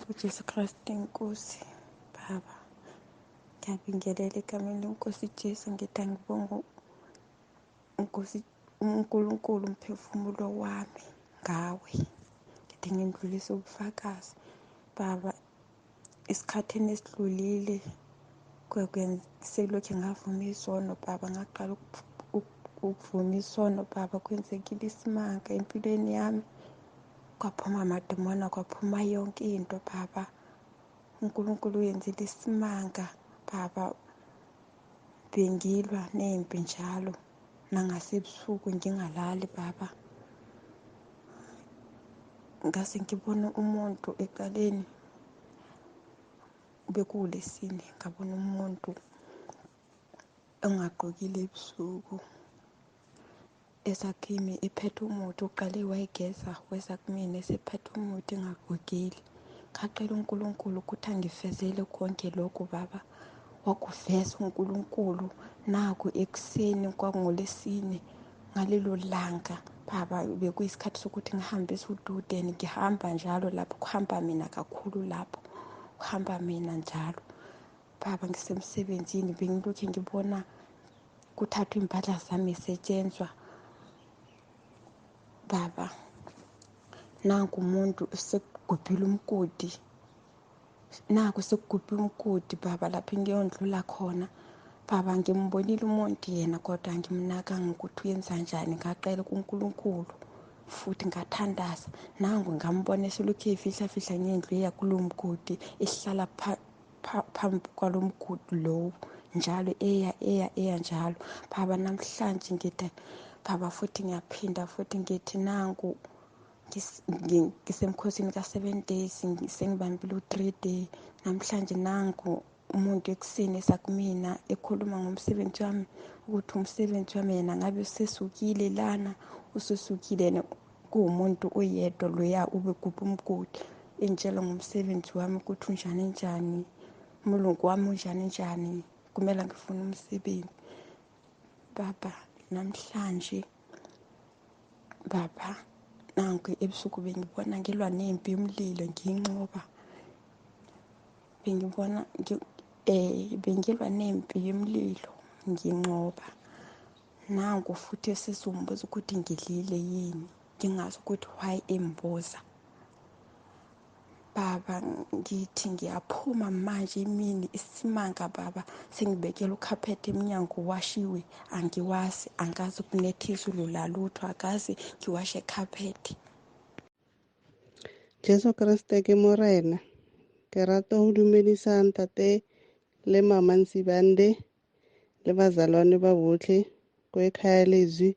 uJesu Kristu inkosi. Baba, ngiyabingelela egameni lenkosi Jesu, ngithi ngibonga inkosi uNkulunkulu umphefumulo wami ngawe. Ngithi ngindlulise ubufakazi. Baba, isikhathini esidlulile selokhu ngavuma isono Baba, ngaqala ukuvuma isono Baba, kwenzekile isimanga empilweni yami, kwaphuma amadimona, kwaphuma yonke into Baba. uNkulunkulu uyenzile isimanga Baba, bengilwa nempi njalo nangasebusuku ngingalali Baba. Ngase ngibona umuntu eqaleni, bekuwuLesine, ngabona umuntu engagqokile ebusuku esakimi ephethe umuthi. Uqale wayigeza wesakumina esephethe umuthi engagqokile. Ngacela uNkulunkulu ukuthi angifezele konke lokhu Baba. Wakuveza uNkulunkulu. Naku ekuseni kwakungoLesine, ngalelo langa Baba, bekuyisikhathi sokuthi ngihambe esududeni. Ngihamba njalo lapho, kuhamba mina kakhulu lapho, kuhamba mina njalo Baba. Ngisemsebenzini bengilokhu ngibona kuthathwa impahla zami esetshenzwa Baba. Nangu umuntu sekugubhile umgodi, naku sekugubhile umgodi Baba, lapho ngiyondlula khona Baba. Ngimbonile umuntu yena, kodwa ngimnakanga ukuthi uyenza njani. Ngaqela kuNkulunkulu futhi ngathandaza. Nangu ngambona eselokhu efihla ngendlu eya kulo mgodi, ehlala phambi kwalo mgodi lowo, njalo eya njalo Baba. Namhlanje ngithi Baba, futhi ngiyaphinda futhi ngithi nangu ngisemkhosini ka7 days, sengibambile u3 day. Namhlanje nangu umuntu ekuseni esakumina ekhuluma ngomsebenzi wami, ukuthi umsebenzi wami yena ngabe usesukile lana, usesukile yena. Kuwumuntu oyedwa loya ubegubha umgodi, engitshela ngomsebenzi wami ukuthi unjani, umlungu wami unjani, kumele ngifune umsebenzi Baba. Namhlanje Baba, nangu ebusuku bengibona ngilwa nempi yomlilo ngiyinqoba. Bengilwa nempi yomlilo ngiyinqoba. Nangu futhi esizumbuza ukuthi ngidlile yini, ngingazi ukuthi why emboza Baba. Ngithi ngiyaphuma manje emini, isimanga Baba. Sengibekela ukhaphethe emnyango, washiwe, angiwazi, angazi ukunethisa lalutho, akazi ngiwashe ekhaphethe. Jesu Kriste ke morena. Ke rata ho dumedisa ntate le mama Nsibande le bazalwane ba botlhe ko ekhaya leZwi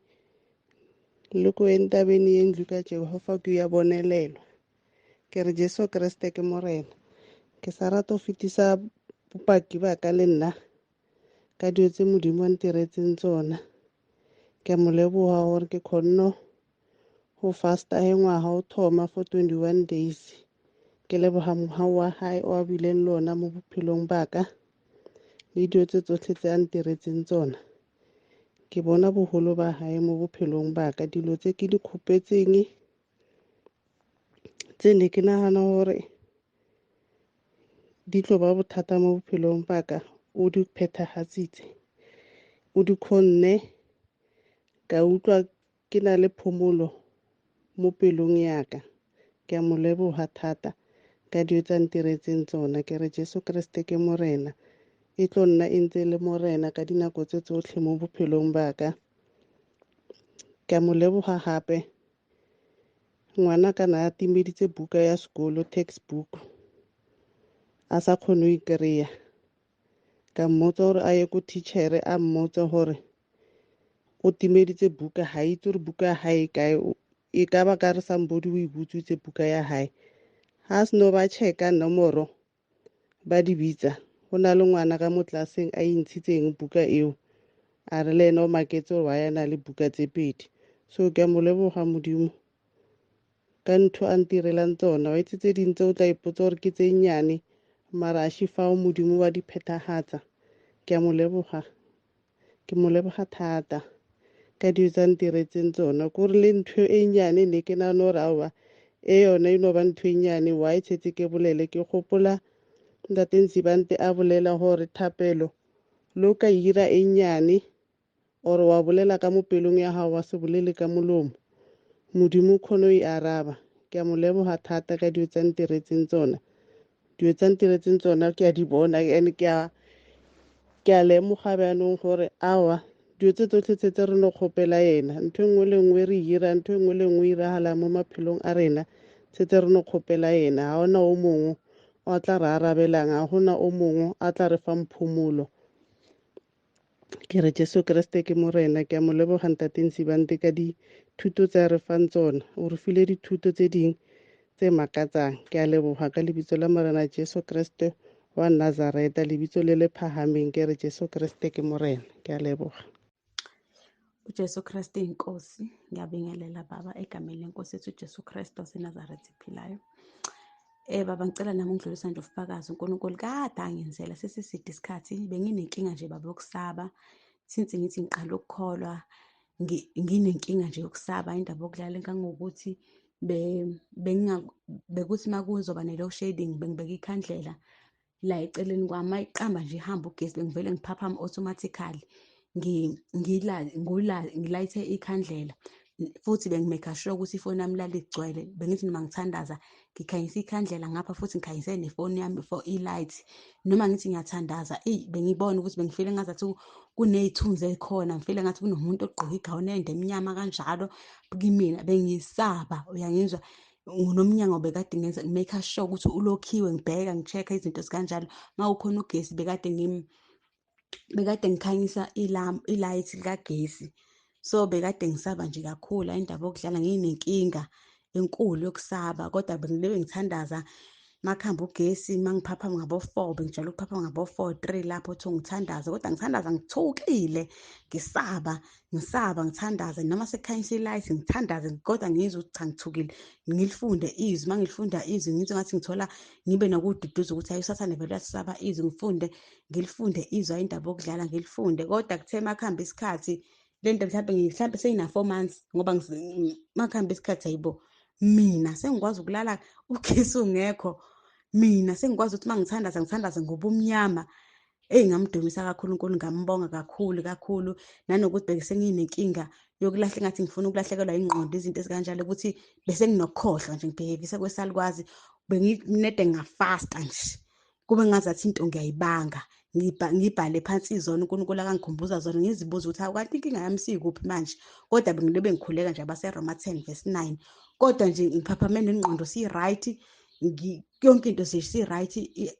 le ko entabeni yendlu ka Jehova ke ya bonelelwa. Ke re Jesu Kriste ke morena. Ke sa rata ho fetisa bopaki ba ka le nna ka dio tse Modimo a ntiretseng tsona. Ke mo leboha hore ke khonno ho fasta ngwaga o thoma for 21 days. Ke leboha mohau wa hae o a bileng lona mo bophelong ba ka le dio tse tsotlhe tse a ntiretseng tsona. Ke bona boholo ba hae mo bophelong ba ka. Dilo tse ke di khopetseng tse ne ke nagana hore di tlo ba bothata mo bophelong ba ka, o di phethahatsitse, o di khonne. Ka utlwa ke na le phomolo mo pelong ya ka. Ke a mo leboha thata ka dio tsa ntiretseng tsona. Ke re Jesu Kriste ke morena. E tlo nna e ntse le morena ka dinako tse tsotlhe mo bophelong ba ka. Ke a mo leboha hape ngwana ka na timeditse buka ya sekolo, textbook, a sa kgone ho ikreya. Ka mmotsa hore a ye ko teacher a mmotsa hore o timeditse buka, ha itse hore buka ya hae kae. E ka ba ka re somebody o butswitse buka ya hae. Ha se no ba checka nomoro ba di bitsa, ho na le ngwana ka mo tlaseng a intshitseng buka eo, a re le ena o maketse hore wa yana le buka tse pedi. So ke a mo leboga Modimo ka ntho a ntirelang tsona. Wa itse tse ding tse o tla ipotsa hore ke tse nyane, mara a shifao Modimo wa di phethahatsa. Ke a mo leboga, ke mo leboga thata ka dio tsa ntiretseng tsona. Ko re le ntho e nyane ne ke nagana hore aowa yona eno ba ntho e nyane wa e tshetse ke bolele ke gopola ntate Nzibande a bolela gore thapelo lo ka ira e nyane ore wa bolela ka mo pelong ya gago wa se bolele ka molomo modimo kgono e araba ke a mo leboga thata ka dio tsa ntiretseng tsona dio tsa ntiretseng tsona ke a di bona ene ke a lemoga bjanong gore awa dio tse tsotlhe tse re no kgopela yena ntho nngwe le nngwe re ira ntho nngwe le nngwe iragala mo maphelong a rena tse re no kgopela yena ga ona o mongwe o tla re arabelang ga gona o mongwe a tla re fa mphumulo ke re Jesu Kriste ke morena ke a mo leboga ntate Nzibande ka dithuto tse re fang tsona o re file dithuto tse ding tse makatsang ke a leboga ka lebitso la morena Jesu Kriste wa Nazareta lebitso le le phahameng ke re Jesu Kriste ke morena ke a leboga uJesu Kristu inkosi ngiyabingelela baba egameni lenkosi yethu uJesu Kristu waseNazaretha ephilayo. Baba ngicela nami ngidlulisa nje ubufakazi uNkulunkulu kade angenzela sesiside isikhathi benginenkinga nje baba yokusaba since ngithi ngiqala ukukholwa nginenkinga nje yokusaba indaba yokulala engangokuthi bekuthi makuzoba ne-load shedding bengibeka ikhandlela la eceleni kwami mayiqamba nje ihamba ugesi bengivele ngiphaphame automatically ngilayithe ikhandlela futhi bengimake sure ukuthi ifoni yami lala igcwele bengithi noma ngithandaza ngikhanyisa ikhandlela ngapha futhi ngikhanyise nefoni yami for i-light noma ngithi ngiyathandaza bengibona ukuthi bengifile ngazathi kuney'thunzi ekhona ngifile ngathi kunomuntu ogqoke igawuni ende emnyama kanjalo kimina bengisaba uyangizwa nomnyango bekade ngenza ngimake sure ukuthi ulokhiwe ngibheka ngi-check-a izinto zikanjalo mawukhona ugesi bekade ngikhanyisa ilayithi likagesi so bekade ngisaba nje kakhulu indaba yokudlala nginenkinga enkulu yokusaba kodwa bengibe ngithandaza makuhamba ugesi mangiphaphama ngabo-4 bengijwayele ukuphaphama ngabo-4 3 laphothi ngithandaza kodwa ngithandaza ngithukile ngisaba ngithandaza noma sekukhanyisa ilayithi ngithandaze kodwa ngizwe ukuthi cha ngithukile ngilifunde izwi mangilifunda izwi ngizwe ngathi ngithola ngibe nokududuza ukuthi hayi usathane vele uyasisaba izwi ngilifunde izwi indaba yokudlala ngilifunde kodwa kuthe makuhamba isikhathi le nto mhlawumbe seyina 4 months ngoba makuhamba isikhathi hayibo mina sengikwazi ukulala ugesi ungekho mina sengikwazi ukuthi ngithandaze ngobumnyama ngamdumisa kakhulu uNkulunkulu ngambonga kakhulu nanokuthi bese nginenkinga yokulahla engathi ngifuna ukulahlekelwa ingqondo izinto ezikanjalo ukuthi bese nginokukhohlwa nje ngibhekisa kwesalikwazi benginede ngafasta nje kube ngazathi into ngiyayibanga ngibhale phansi izona uNkulunkulu akangikhumbuza zona ngizibuza ukuthi hawu kanti inkinga yami sikuphi manje kodwa bengilobe ngikhuleka nje abaseRoma 10:9 kodwa nje ngiphaphame nengqondo si-right yonke into nje si-right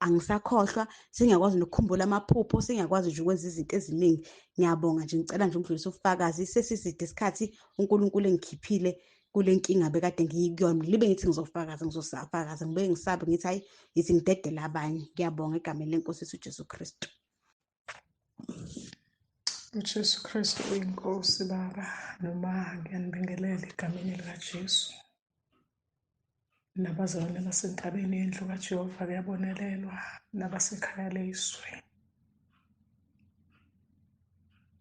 angisakhohlwa sengiyakwazi nokukhumbula amaphupho sengiyakwazi nje ukwenza izinto eziningi ngiyabonga nje ngicela nje ungidlulise ubufakazi sesiside isikhathi uNkulunkulu engikhiphile kule nkinga bekade ngiyikuyona libe ngithi ngizofakaza ngibe ngisabe ngithi hayi yithi ngidedela abanye ngiyabonga egameni lenkosi yethu uJesu Kristu uJesu Kristu uyinkosi baba noma ngiyanibingelela egameni likaJesu nabazalwane basentabeni yendlu kaJehova kuyabonelelwa nabasekhaya leZwi.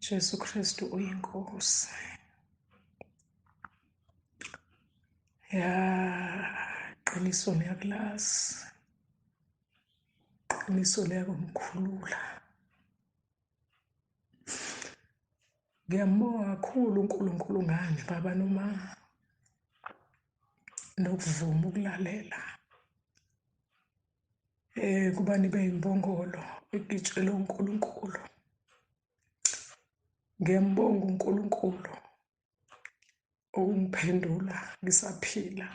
Jesu Kristu uyinkosi qiniso liyakulazi qiniso liyakumkhulula ngiyambonga kakhulu uNkulunkulu ngani baba noma nokuvuma ukulalela kuba nibe yimbongolo igitshelo uNkulunkulu ngiyambonga uNkulunkulu ungiphendula ngisaphila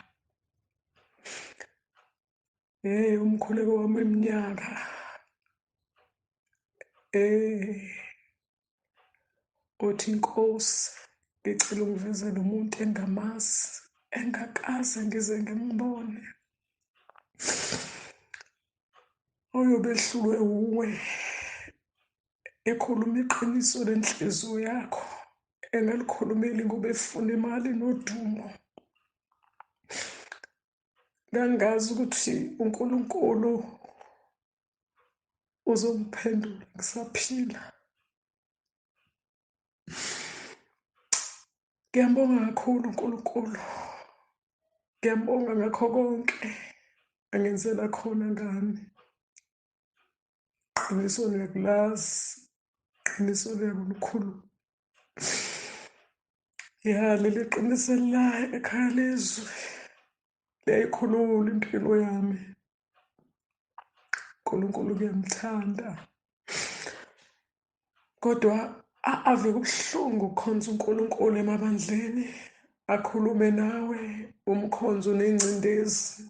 umkhuleko wami eminyaka othi Nkosi ngicela ungivezele umuntu engamazi engakaze ngize ngimbone oyobehlulwe uwe ekhuluma iqiniso lenhliziyo yakho engalikhulumeli ngoba efuna imali nodumo ngangazi ukuthi uNkulunkulu uzomphendula ngisaphila ngiyambonga kakhulu uNkulunkulu Ngiyambonga ngakho konke angenzela khona ngami. Qiniso liyakulazi, qiniso liyakulikhulu. Ya, leli qiniso lilayo ekhaya leZwi liyayikhulula impilo yami. uNkulunkulu kuyamthanda. Kodwa ave kubuhlungu ukukhonza uNkulunkulu emabandleni, akhulume nawe umkhonzo nengcindezi.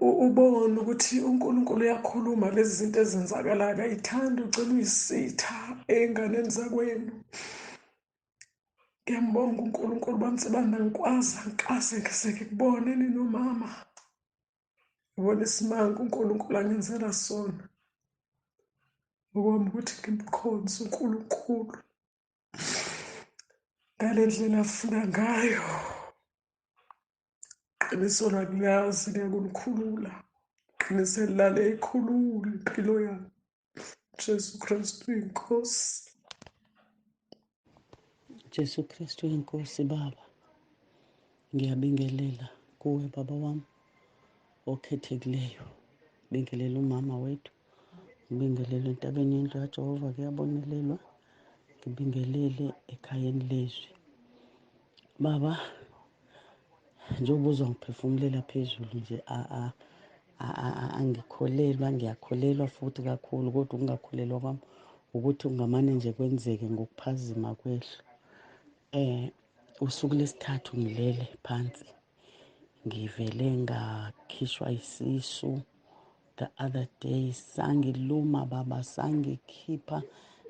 Ubone ukuthi uNkulunkulu uyakhuluma lezi zinto ezenzakalayo, akayithandi ugcine uyisitha ey'nganeni zakwenu. Ngiyambonga uNkulunkulu bamsebanda ngikwazi angikaze ngikubone ninomama. Ngibona isimanga uNkulunkulu angenzela sona. Okwami ukuthi ngimkhonze uNkulunkulu ngale ndlela afuna ngayo. Qiniso lakuyazi liyakulikhulula. Qiniso elilale ikhulula impilo yami. Jesu Kristu inkosi. Jesu Kristu inkosi Baba. Ngiyabingelela kuwe Baba wami okhethekileyo. Bingelela umama wethu. Ngibingelele entabeni yendlu kaJehova kuyabonelelwa. Ngibingelele ekhayeni leZwi. Baba, njengoba uzongiphefumulela phezulu nje angikholelwa, ngiyakholelwa futhi kakhulu, kodwa ukungakholelwa kwami ukuthi kungamane nje kwenzeke ngokuphazima kwehlo. Usuku lesithathu ngilele phansi, ngivele ngakhishwa isisu. The other day sangiluma Baba, sangikhipha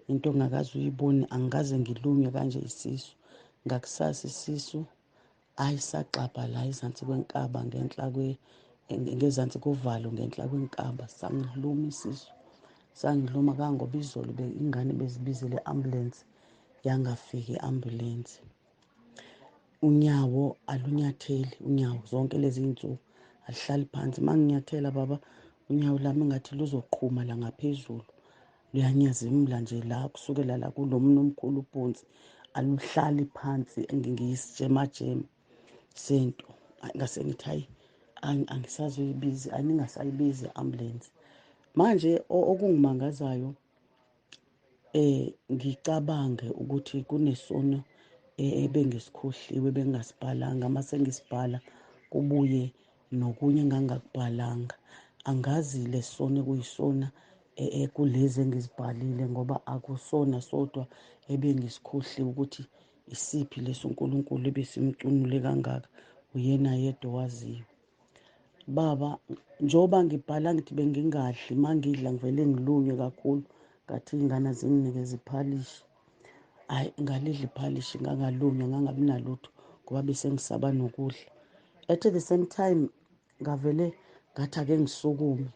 into ongakaze uyibone, angikaze ngilunywe kanje isisu. Ngakusasa isisu ayisaxabha la ezansi kwenkaba ngezansi kovalo ngenhla kwenkaba, sangiluma isisu. Sangiluma kangoba izolo ingane bezibizele i-ambulance, yangafiki i-ambulance. Unyawo alunyatheli, unyawo zonke lezi iy'nsuku alihlali phansi. Uma nginyathela Baba, unyawo lami engathi luzoqhuma la ngaphezulu, luyanyazimula nje la kusukela la kulo mnu omkhulu ubhunsi, aluhlali phansi. Ngiyisijemajema sento, ngase ngithi hayi angisazoyibiza, aningasayibizi i-ambulance. Manje okungimangazayo ngicabange ukuthi kunesono ebengisikhohliwe, bengingasibhalanga. Uma sengisibhala kubuye nokunye engangakubhalanga. Angazi lesono kuyisona kulezi engizibhalile, ngoba akusona sodwa ebengisikhohliwe ukuthi isiphi leso uNkulunkulu ebesimcunule kangaka, uyena yedwa owaziyo. Baba, njengoba ngibhala ngithi bengingadli, uma ngidla ngivele ngilunywe kakhulu, ngathi iy'ngane zinginikeza iphalishi. Hhayi, ngalidla iphalishi ngangalunywa, ngangabi nalutho ngoba bese ngisaba nokudla. At the same time ngavele ngathi ake ngisukume,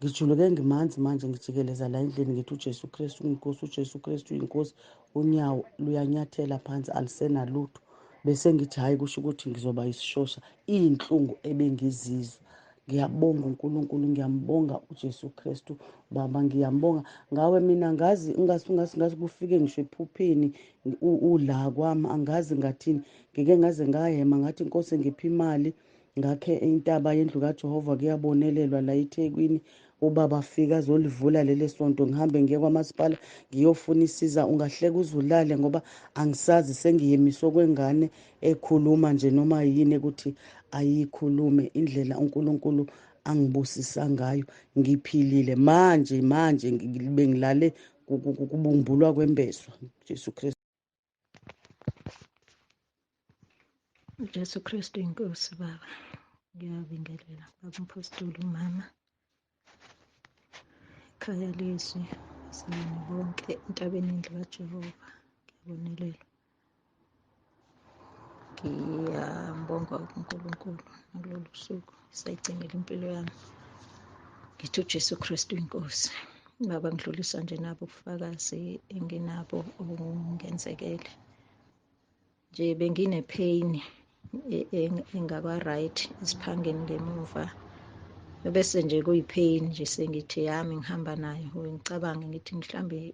ngijuluke ngimanzi manje, ngijikeleza la endlini ngithi uJesu Kristu uyinkosi, uJesu Kristu uyinkosi. Unyawo luyanyathela phansi, alisenalutho. Bese ngithi hhayi, kusho ukuthi ngizoba isishosha. Iy'nhlungu ebengizizwa. Ngiyabonga uNkulunkulu, ngiyambonga uJesu Kristu Baba, ngiyambonga ngawe. Mina ngazi ngazi kufike ngisho ephupheni ula kwami, angazi ngathini. Ngike ngaze ngahema ngathi Nkosi ngiphe imali ngakhe intaba yendlu kaJehova kuyabonelelwa la eThekwini. Ubaba afika azolivula leli sonto, ngihambe ngiye kwamasipala ngiyofuna isiza. Ungahleka uzulale ngoba angisazi, sengiyemiswe kwengane ekhuluma nje noma yini ukuthi ayikhulume. Indlela uNkulunkulu angibusisa ngayo, ngiphilile manje bengilale kubumbulwa kwembeswa. Jesu Kristu. Jesu Kristu inkosi Baba. Ngiyabingelela Baba umpostoli umama, ekhaya leZwi, sibone bonke entabeni yendlu kaJehova. Ngiyabonelelwa. Ngiyambonga uNkulunkulu ngalolu suku sayigcinela impilo yami. Ngithi uJesu Kristu inkosi. Baba, ngidlulisa nje nabo ubufakazi enginabo obungenzekele. Nje bengine-pain engaba-right esiphangeni ngemuva, bese nje kuyi-pain nje sengithi yami ngihamba nayo, ngicabange ngithi mhlambe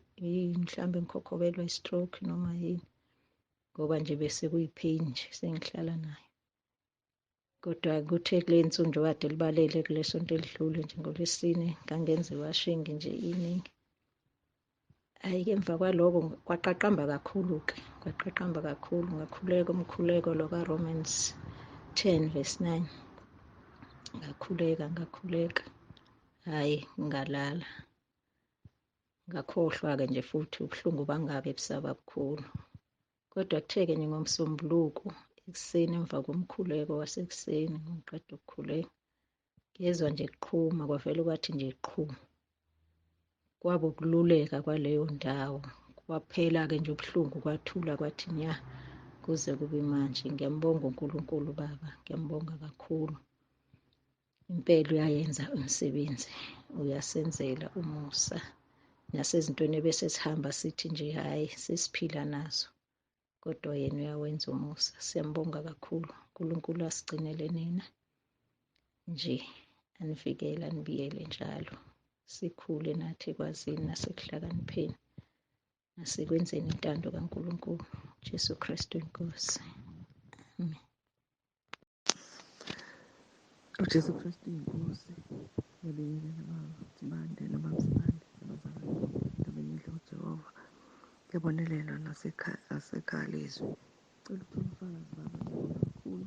ngikhokhobelwa i-stroke noma yini. ngoba nje bese kuyi-pain nje sengihlala nayo. Kodwa kuthe kule nsuku nje kade libalele kule sonto elidlule nje ngoLwesine ngangenza i-washing nje iningi. Hhayi-ke emva kwaloko kwaqaqamba kakhulu-ke, kwaqaqamba kakhulu ngakhuleka umkhuleko lo kaRomans 10:9. Ngakhuleka, hhayi ngalala. Ngakhohlwa-ke nje futhi ubuhlungu bangabe busaba bukhulu. Kodwa kuthe-ke nje ngoMsombuluko ekuseni emva komkhuleko wasekuseni ngiqeda ukukhuleka, ngezwa nje kuqhuma, kwavele kwathi nje qhu. Kwaba ukululeka kwaleyo ndawo. Kwaphela-ke nje ubuhlungu kwathula kwathi nya kuze kube manje. Ngiyambonga uNkulunkulu Baba, ngiyambonga kakhulu. Impela uyayenza umsebenzi, uyasenzela umusa. Nasezintweni ebese sihamba sithi nje hhayi sesiphila nazo, kodwa yena uyawenza umusa. Siyambonga kakhulu. uNkulunkulu asigcinele nina nje, anivikele, anibiyele njalo. Sikhule nathi ekwazini nasekuhlakanipheni nasekwenzeni intando kaNkulunkulu. Jesu Kristu Inkosi. Amen. uJesu Kristu inkosi. Ngiyabingelela babasibande nabamsibande nabazalwane ndabengidla uJehova. Ngiyabonelela nasekhaya leZwi. Cela ukuthola ubufakazi baba, ngiyabonga kakhulu.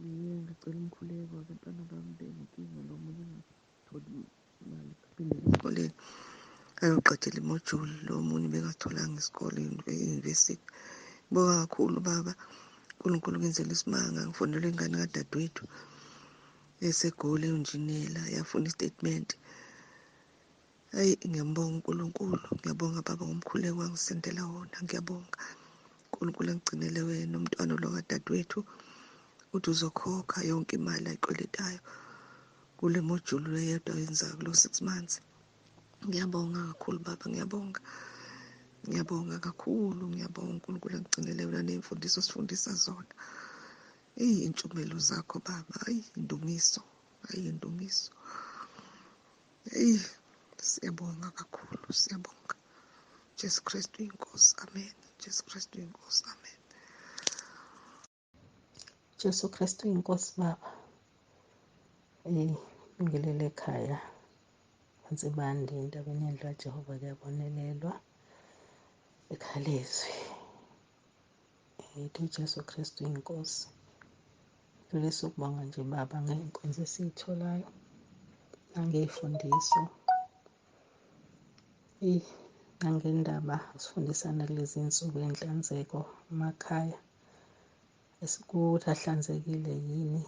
Ngicela umkhuleko abantwana bami benenkinga, lo munye engatholi imali ephindela esikoleni ayoqedela imojuli, lo munye bengatholanga esikoleni e-university. Ngibonga kakhulu baba, uNkulunkulu ngenzela isimanga. Ngifonelwe ingane kadadewethu esegoli eyinjinela yafuna istatement. Hayi, ngiyambonga uNkulunkulu, ngiyabonga baba ngomkhuleko wangisendela wona. Ngiyabonga uNkulunkulu angigcinele wena umntwana lo kadadewethu, uthi uzokhokha yonke imali ayikweletayo kule mojuli eyedwa yenzayo kulo 6 months. Ngiyabonga kakhulu baba, ngiyabonga kakhulu. Ngiyabonga uNkulunkulu angigcinele wena ney'mfundiso sifundisa zona. Iy'ntshumayelo zakho baba, indumiso, indumiso. Siyabonga kakhulu, siyabonga. Jesu Kristu inkosi, amen. Jesu Kristu inkosi, amen. Jesu Kristu inkosi Baba. Bingelele ekhaya bansibande endaweni yendlu kaJehova kuyabonelelwa ekhaya leZwi. uJesu Kristu inkosi. Ngilesi ukubonga nje Baba ngey'nkonzo esiy'tholayo nangey'fundiso. Nangendaba sifundisana kulezi nsuku enhlanzeko emakhaya. Esikuthi ahlanzekile yini,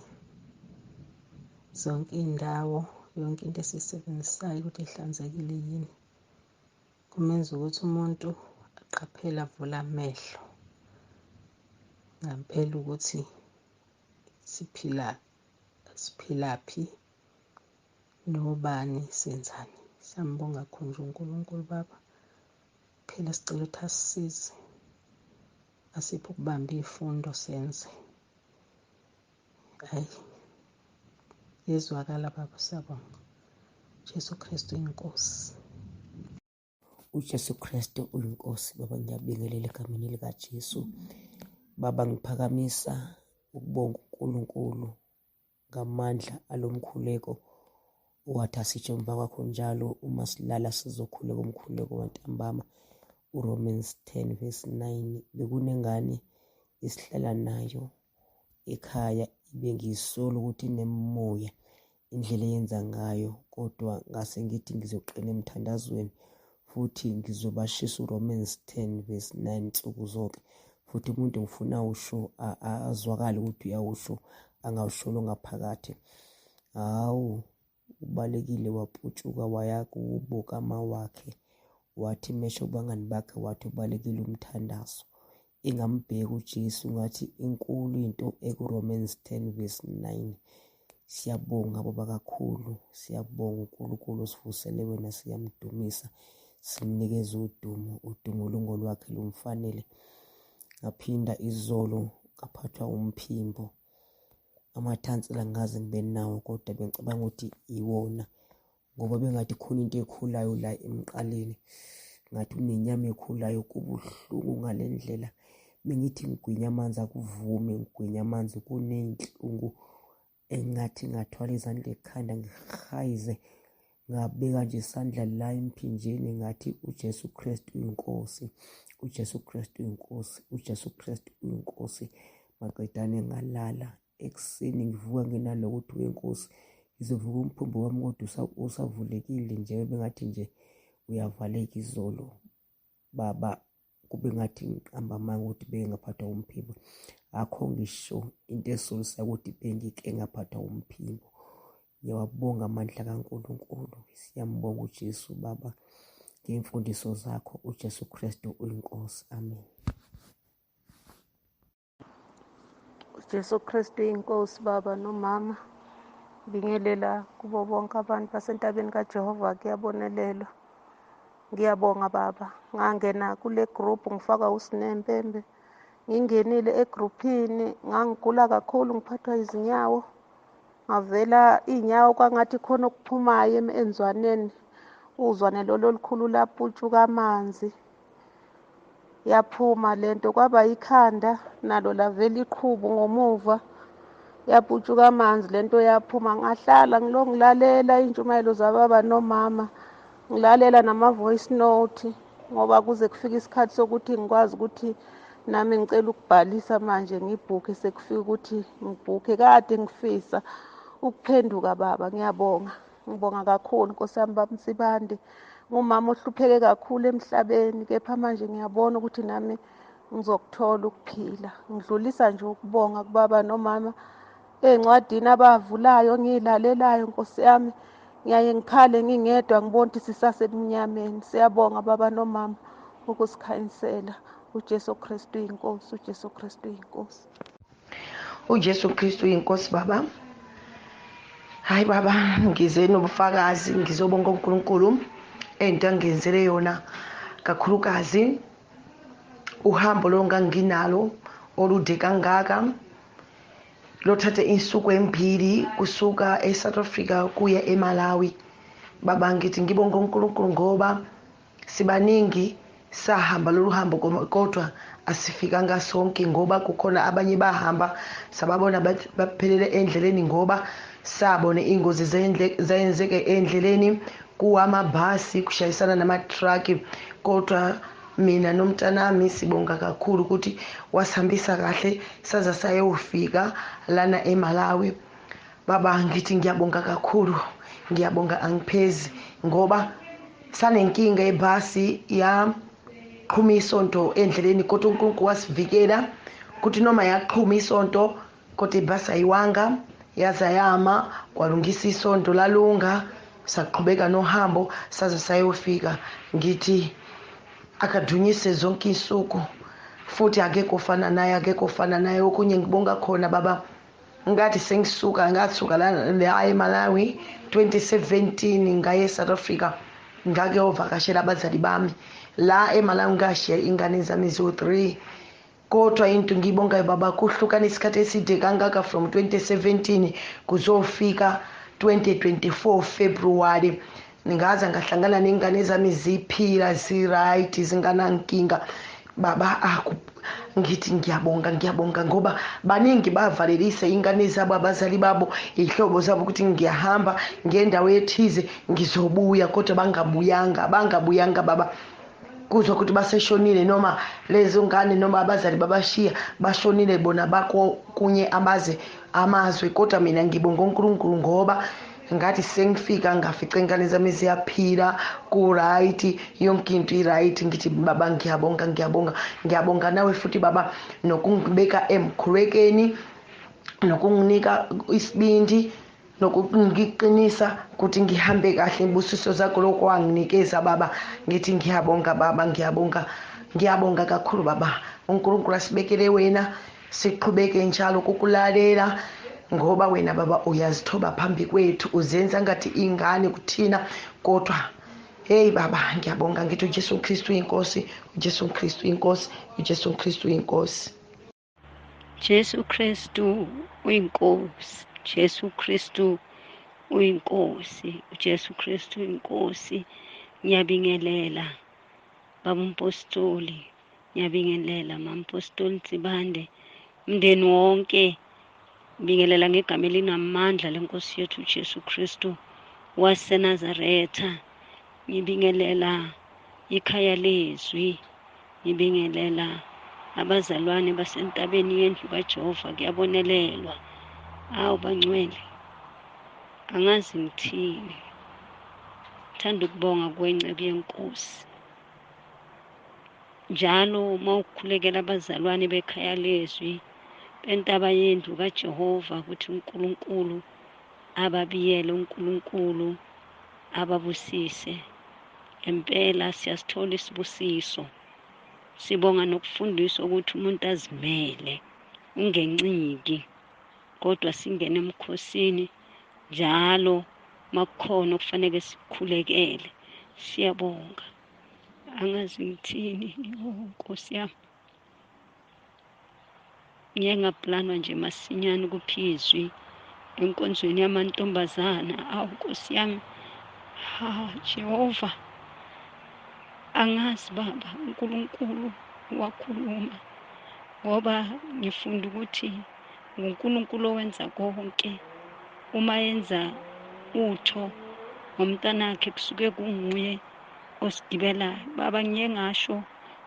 zonke iy'ndawo, yonke into esiyisebenzisayo ukuthi ihlanzekile yini. Kumenza ukuthi umuntu aqaphele, avule amehlo ngampela ukuthi siphilaphi, nobani, senzani. Siyambonga kakhulu nje uNkulunkulu Baba. Phela sicela ukuthi asisize, asiphe ukubamba iy'fundo senze. Hhayi, yezwakala Baba, siyabonga. Jesu Kristu inkosi. uJesu Kristu uyinkosi baba, ngiyabingelela egameni likaJesu. Baba, ngiphakamisa ukubonga uNkulunkulu ngamandla alomkhuleko owathi asitsho emva kwakho njalo uma silala sizokhuleka umkhuleko wantambama, uRomans 10:9. Bekunengane esihlala nayo ekhaya, bengiyisola ukuthi inemimoya indlela eyenza ngayo, kodwa ngase ngithi ngizoqina emthandazweni futhi ngizobashisa uRomans 10:9 nsuku zonke. Futhi umuntu ngifuna usho azwakale ukuthi uyawusho, angawusholo ngaphakathi. Hawu, ubalekile, waputshuka waya kubo kama wakhe, wathi mesho kubangani bakhe, wathi ubalekile umthandazo. Engambheka uJesu ngathi inkulu into ekuRomans 10:9. Siyabonga baba kakhulu, siyabonga uNkulunkulu osivusele wena, siyamdumisa, simnikeza udumo lungolwakhe lumfanele. Ngaphinda izolo ngaphathwa umphimbo, amathansi la ngaze ngibe nawo, kodwa bengicabanga ukuthi iwona ngoba bengathi khona into ekhulayo la emqaleni, ngathi kunenyama ekhulayo, kubuhlungu ngale ndlela bengithi ngigwinya amanzi akuvumi, ngigwinya amanzi kuney'nhlungu engathi ngathwala izandla ekhanda ngihayize, ngabeka nje isandla la emphinjeni ngathi uJesu Kristu uyinkosi, uJesu Kristu uyinkosi, uJesu Kristu uyinkosi. Maqedane ngalala, ekuseni ngivuka nginalokuthi wenkosi, ngizovuka umphimbo wami kodwa usavulekile nje, bengathi nje uyavaleka izolo. Baba, kube ngathi ngiqamba amanga ukuthi bengaphathwa umphimbo. Akho ngisho into esolisa ukuthi bengike ngaphathwa umphimbo. Ngiyawabonga amandla kaNkulunkulu. Siyambonga uJesu Baba ngey'mfundiso zakho. uJesu Kristu uyinkosi. Amen. uJesu Kristu inkosi Baba nomama. Bingelela kubo bonke abantu basentabeni kaJehova kuyabonelelwa. Ngiyabonga Baba. Ngangena kule group ngifaka uSinempembe. Ngingenile egroupini ngangigula kakhulu ngiphathwa izinyawo. Ngavela inyawo kwangathi khona okuphumayo enzwaneni. Uzwane lolo likhulu laputshuka amanzi. Yaphuma lento kwaba ikhanda nalo lavela iqhubu ngomuva. Yaputshuka amanzi lento yaphuma, ngahlala ngilalela intshumayelo zababa nomama, ngilalela nama voice note ngoba kuze kufika isikhathi sokuthi ngikwazi ukuthi nami ngicela ukubhalisa manje ngibhuke, sekufika ukuthi ngibhuke. Kade ngifisa ukuphenduka Baba. Ngibonga kakhulu Nkosi yami Baba Msibande. Ngumama ohlupheke kakhulu emhlabeni, kepha manje ngiyabona ukuthi nami ngizokuthola ukuphila. Ngidlulisa nje ukubonga kubaba nomama ey'ncwadini abavulayo ngiyilalelayo. Nkosi yami, ngiyaye ngikhale ngingedwa ngibona ukuthi sisasemnyameni. Siyabonga baba nomama ukusikhanyisela. uJesu Kristu inkosi, uJesu Kristu inkosi. uJesu Kristu inkosi Baba. Hayi Baba, ngizeni ubufakazi, ngizobonga uNkulunkulu into angenzele yona, kakhulukazi uhambo lo nganginalo olude kangaka lothatha insuku embili kusuka eSouth Africa kuya eMalawi. Baba, ngithi ngibonga uNkulunkulu ngoba sibaningi sahamba lolu hambo kodwa asifikanga sonke, ngoba kukhona abanye bahamba sababona baphelele endleleni ngoba sabone ingozi zayenzeke endleleni, kuwamabhasi kushayisana nama-truck. Kodwa mina nomntanami sibonga kakhulu ukuthi wasihambisa kahle saza sayofika lana eMalawi. Baba, ngithi ngiyabonga kakhulu, ngiyabonga angiphezi ngoba sanenkinga ebhasi yaqhuma isonto endleleni, kodwa uNkulunkulu wasivikela ukuthi noma yaqhuma isonto kodwa ibhasi ayiwanga, yaza yama kwalungisa isonto lalunga, saqhubeka nohambo saze sayofika. Ngithi akadunyise zonke insuku, futhi akekho ofana naye, akekho ofana naye. Okunye ngibonga khona Baba, ngathi ngasuka la eMalawi 2017 ngaye eSouth Africa ngake ovakashela abazali bami la eMalawi, ngashiya ingane zami zo-3. Kodwa into ngibongayo Baba, kuhlukana isikhathi eside kangaka from 2017 kuzofika 2024 February, ngaza ngahlangana nengane zami ziphila, zi-right, zinganankinga. Baba, ngithi ngiyabonga ngoba baningi bavalelisa ingane zabo, abazali babo, ihlobo zabo ukuthi ngiyahamba ngendawo ethize ngizobuya, kodwa bangabuyanga Baba. Kuzwa ukuthi baseshonile, noma lezo ngane noma abazali babashiya bashonile bona bako kunye amazwe. Kodwa mina ngibonga uNkulunkulu ngoba ngathi sengifika ngafica ingane zami ziyaphila, ku-right, yonke into i-right. Ngithi Baba ngiyabonga nawe futhi Baba, nokungibeka emkhulekeni, nokunginika isibindi, nokungiqinisa ukuthi ngihambe kahle imbusiso zakho lokho wanginikeza Baba. Ngithi ngiyabonga Baba, ngiyabonga kakhulu Baba. uNkulunkulu asibekele wena, siqhubeke njalo kukulalela ngoba wena Baba uyazithoba phambi kwethu, uzenza ngathi ingane kuthina. Kodwa hey Baba, ngiyabonga, ngithi uJesu Kristu inkosi, uJesu Kristu inkosi, uJesu Kristu inkosi. Jesu Kristu uyinkosi, Jesu Kristu uyinkosi, uJesu Kristu inkosi. Ngiyabingelela Baba umpostoli, ngiyabingelela mampostoli Tsibande, umndeni wonke. Ngibingelela ngegama elinamandla lenkosi yethu Jesu Kristu waseNazaretha. Ngibingelela ekhaya leZwi. Ngibingelela abazalwane basentabeni yendlu kaJehova. Kuyabonelelwa. Awu bangcwele, angazi ngithini. Thanda ukubonga kwencebo yenkosi. Njalo uma ukukhulekela abazalwane bekhaya leZwi bentaba yendlu kaJehova ukuthi uNkulunkulu ababiyele, uNkulunkulu ababusise. Impela siyasithola isibusiso. Sibonga nokufundiswa ukuthi umuntu azimele, ungenciki, kodwa singene emkhosini njalo makukhona okufanele sikukhulekele. Siyabonga. Angazi ngithini, Nkosi yami. Ngiye ngaplanwa nje masinyane kuphizwi enkonzweni yamantombazana. Awu Nkosi yami, Jehova, angazi Baba, uNkulunkulu wakhuluma, ngoba ngifunda ukuthi nguNkulunkulu owenza konke. Uma yenza utho ngomntanakhe kusuke kunguye osigibelayo. Baba, ngiye ngasho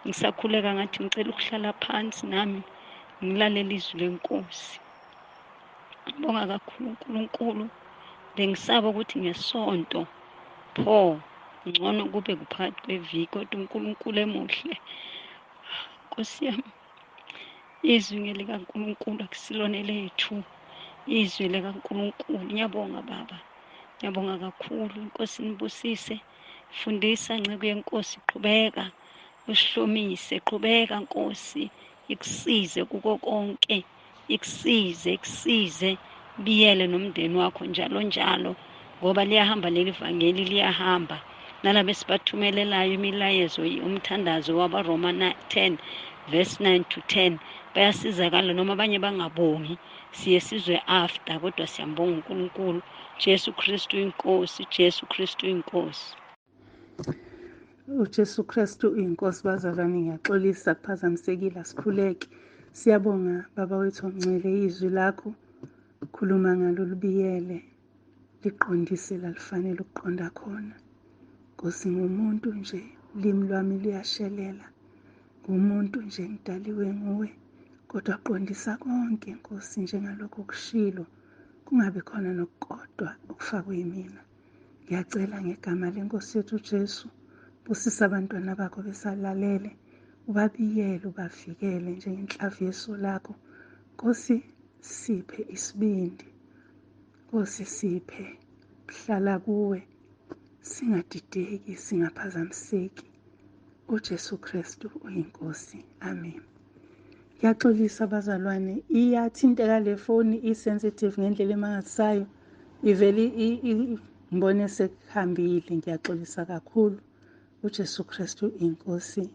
ngisakhuleka ngathi ngicela ukuhlala phansi nami ngilalela izwi lenkosi. Ngibonga kakhulu uNkulunkulu. Bengisaba ukuthi ngesonto pho ngcono kube kuphakathi kweviki, kodwa uNkulunkulu emuhle. Nkosi yami, izwi ngelikaNkulunkulu akusilona lethu, izwi likaNkulunkulu. Ngiyabonga Baba, ngiyabonga kakhulu. Inkosi nibusise. Fundisa ncebo yenkosi, qhubeka usihlomise, qhubeka Nkosi, ikusize kuko konke, ikusize biyele nomndeni wakho njalo njalo, ngoba liyahamba leli vangeli, liyahamba nalabe sibathumelelayo imilayezo umthandazo wabaRoma 10 verse 9 to 10 bayasizakala, noma abanye bangabongi, siye sizwe after, kodwa siyambonga uNkulunkulu. Jesu Kristu inkosi, Jesu Kristu inkosi. uJesu Kristu uyinkosi. Bazalwane, ngiyaxolisa kuphazamisekile, asikhuleke. Siyabonga Baba wethu ongcwele, izwi lakho khuluma ngalo, libiyele, liqondise la lifanele ukuqonda khona. Nkosi, ngumuntu nje, ulimi lwami luyashelela, ngumuntu nje, ngidaliwe nguwe, kodwa qondisa konke Nkosi njengalokho okushilo, kungabi khona nokukodwa okufakwe yimina. Ngiyacela ngegama lenkosi yethu Jesu, busisa abantwana bakho besalalele, ubabiyele, ubavikele njengenhlavu yeso lakho. Nkosi, siphe isibindi. Nkosi, siphe kuhlala kuwe, singadideki, singaphazamiseki. uJesu Kristu uyinkosi. Amen. Ngiyaxolisa bazalwane, iyathinteka le foni, i-sensitive ngendlela emangalisayo, ivele ngibone sekuhambile. Ngiyaxolisa kakhulu. uJesu Kristu inkosi.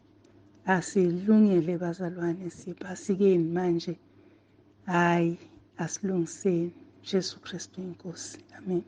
Asilungele bazalwane, siphasikeni manje, hayi asilungiseni. Jesu Kristu inkosi. Amen.